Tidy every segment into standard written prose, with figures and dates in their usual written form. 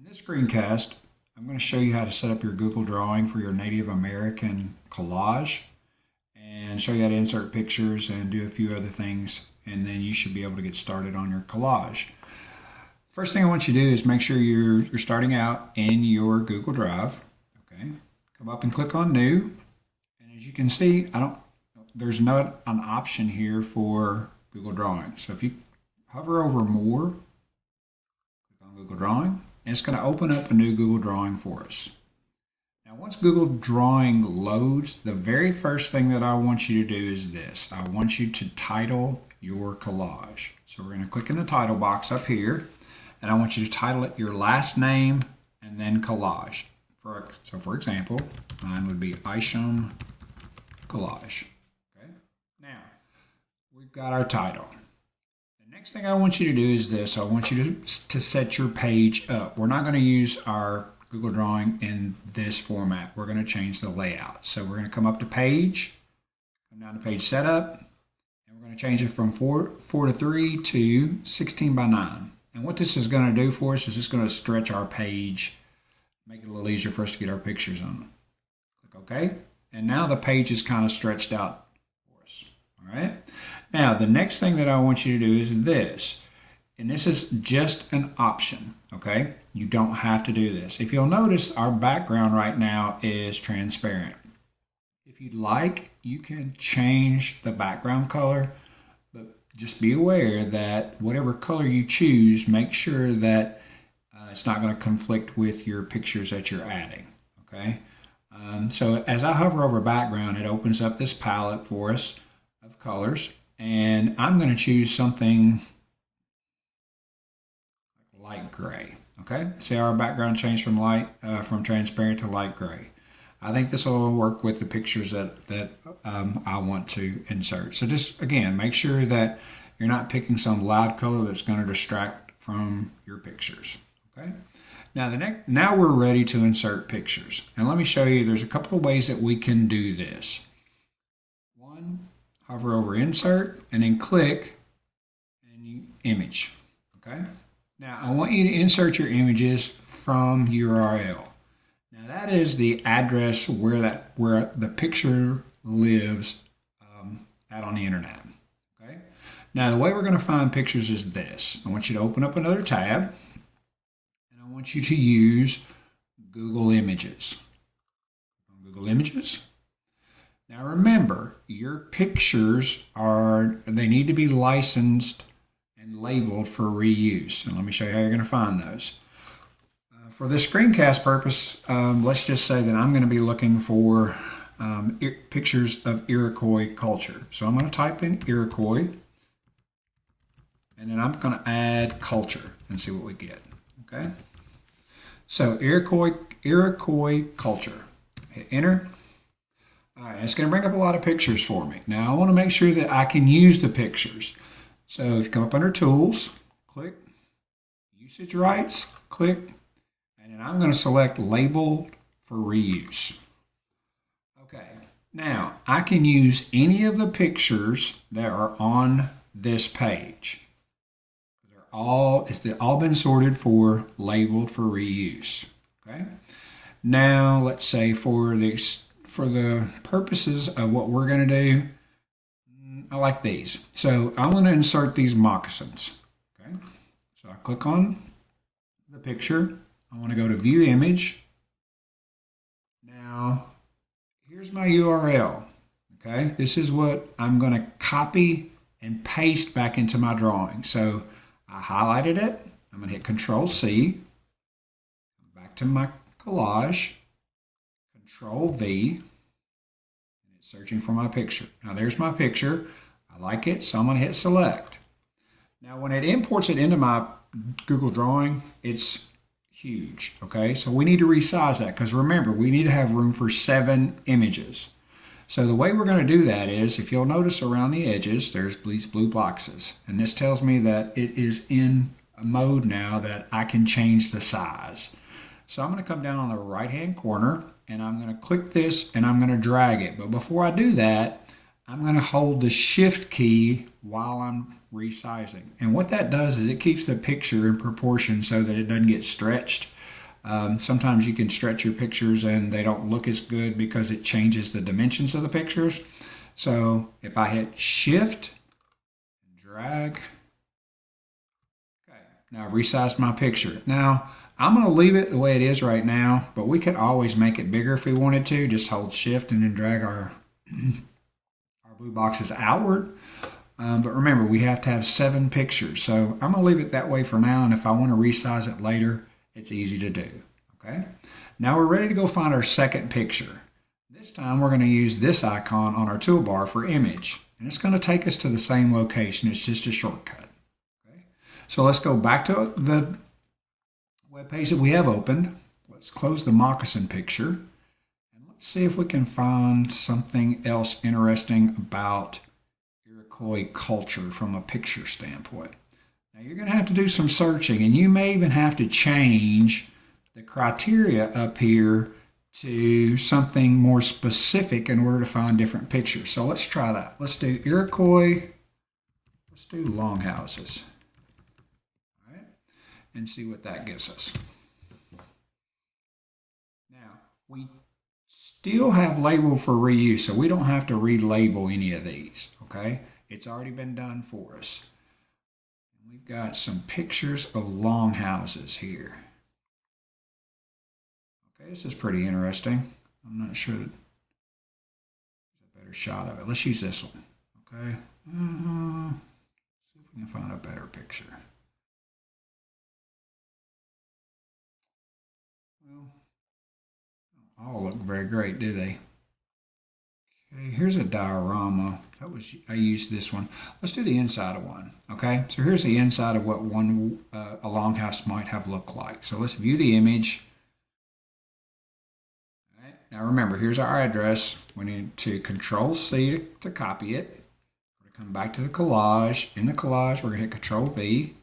In this screencast, I'm going to show you how to set up your Google Drawing for your Native American collage and show you how to insert pictures and do a few other things, and then you should be able to get started on your collage. First thing I want you to do is make sure you're starting out in your Google Drive. Okay, come up and click on New, and as you can see, there's not an option here for Google Drawing. So if you hover over More, click on Google Drawing, and it's going to open up a new Google Drawing for us. Now, once Google Drawing loads, the very first thing that I want you to do is this. I want you to title your collage. So we're going to click in the title box up here, and I want you to title it your last name and then collage. So for example, mine would be Isham Collage. Okay. Now, we've got our title. Next thing I want you to do is this. I want you to set your page up. We're not going to use our Google Drawing in this format. We're going to change the layout. So we're going to come up to Page, come down to Page Setup, and we're going to change it from 4 to 3 to 16 by 9. And what this is going to do for us is it's going to stretch our page, make it a little easier for us to get our pictures on. Click OK. And now the page is kind of stretched out for us. All right. Now, the next thing that I want you to do is this, and this is just an option, okay? You don't have to do this. If you'll notice, our background right now is transparent. If you'd like, you can change the background color, but just be aware that whatever color you choose, make sure that it's not going to conflict with your pictures that you're adding, okay? So as I hover over background, it opens up this palette for us of colors. And I'm going to choose something light gray. Okay, see how our background changed from transparent to light gray. I think this will work with the pictures that I want to insert. So just again, make sure that you're not picking some loud color that's going to distract from your pictures. Okay. Now we're ready to insert pictures, and let me show you. There's a couple of ways that we can do this. Hover over Insert and then click and Image. Okay. Now I want you to insert your images from URL. Now that is the address where the picture lives out on the internet. Okay. Now the way we're going to find pictures is this. I want you to open up another tab, and I want you to use Google Images. Google Images. Now remember, your pictures they need to be licensed and labeled for reuse. And let me show you how you're going to find those. For this screencast purpose, let's just say that I'm going to be looking for pictures of Iroquois culture. So I'm going to type in Iroquois, and then I'm going to add culture and see what we get. Okay. So Iroquois culture. Hit enter. All right, it's going to bring up a lot of pictures for me. Now, I want to make sure that I can use the pictures. So if you come up under Tools, click Usage Rights, click, and then I'm going to select Label for Reuse. Okay, now I can use any of the pictures that are on this page. It's all been sorted for Labeled for Reuse. Okay, now let's say for the purposes of what we're going to do, I like these. So I'm going to insert these moccasins. Okay. So I click on the picture. I want to go to View Image. Now, here's my URL. Okay. This is what I'm going to copy and paste back into my drawing. So I highlighted it. I'm going to hit Control-C. Back to my collage. Control-V, and it's searching for my picture. Now there's my picture. I like it, so I'm going to hit Select. Now when it imports it into my Google Drawing, it's huge, okay? So we need to resize that because remember, we need to have room for 7 images. So the way we're going to do that is, if you'll notice around the edges, there's these blue boxes, and this tells me that it is in a mode now that I can change the size. So I'm going to come down on the right-hand corner, and I'm going to click this and I'm going to drag it. But before I do that, I'm going to hold the Shift key while I'm resizing. And what that does is it keeps the picture in proportion so that it doesn't get stretched Sometimes you can stretch your pictures and they don't look as good because it changes the dimensions of the pictures. So if I hit Shift and drag, okay, now I've resized my picture. Now I'm going to leave it the way it is right now, but we could always make it bigger if we wanted to. Just hold Shift and then drag our blue boxes outward. But remember, we have to have 7 pictures. So I'm going to leave it that way for now. And if I want to resize it later, it's easy to do. Okay. Now we're ready to go find our second picture. This time we're going to use this icon on our toolbar for image. And it's going to take us to the same location. It's just a shortcut. Okay. So let's go back to the web page that we have opened. Let's close the moccasin picture. And let's see if we can find something else interesting about Iroquois culture from a picture standpoint. Now you're going to have to do some searching, and you may even have to change the criteria up here to something more specific in order to find different pictures. So let's try that. Let's do Iroquois, let's do longhouses, all right, and see what that gives us. Now we still have label for reuse, so we don't have to relabel any of these, okay? It's already been done for us. We've got some pictures of longhouses here. Okay, this is pretty interesting. I'm not sure that there's a better shot of it. Let's use this one, okay? See if we can find a better picture. Well, they don't all look very great, do they? Okay, here's a diorama. I used this one. Let's do the inside of one. Okay, so here's the inside of what a longhouse might have looked like. So let's view the image. All right, now remember, here's our address. We need to Control-C to copy it. We're going to come back to the collage. In the collage, we're going to hit Control-V.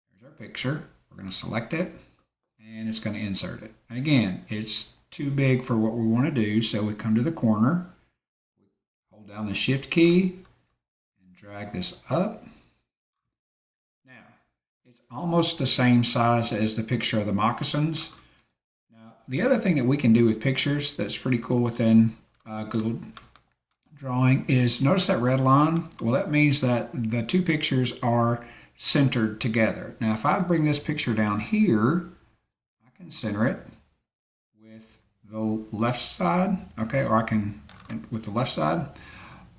There's our picture. We're going to select it, and it's going to insert it. And again, it's too big for what we want to do, so we come to the corner. Hold down the Shift key and drag this up. Now, it's almost the same size as the picture of the moccasins. Now, the other thing that we can do with pictures that's pretty cool within Google Drawing is notice that red line. Well, that means that the 2 pictures are centered together. Now, if I bring this picture down here, I can center it with the left side, okay, or I can with the left side,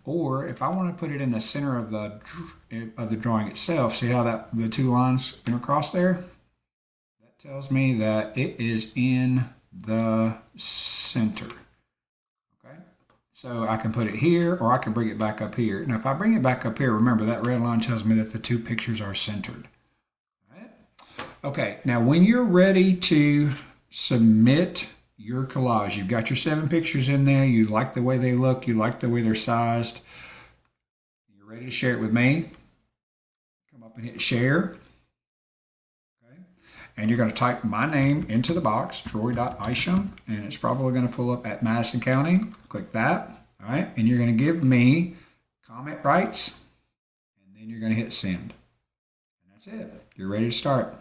or if I want to put it in the center of the drawing itself, see how that the 2 lines intercross there? That tells me that it is in the center. Okay, so I can put it here, or I can bring it back up here. Now, if I bring it back up here, remember that red line tells me that the 2 pictures are centered. All right. Okay, now when you're ready to submit your collage, you've got your 7 pictures in there, you like the way they look, you like the way they're sized, you're ready to share it with me, come up and hit share, okay, and you're going to type my name into the box, Troy.Isham, and it's probably going to pull up at Madison County. Click that, all right, and you're going to give me comment rights, and then you're going to hit send, and that's it. You're ready to start.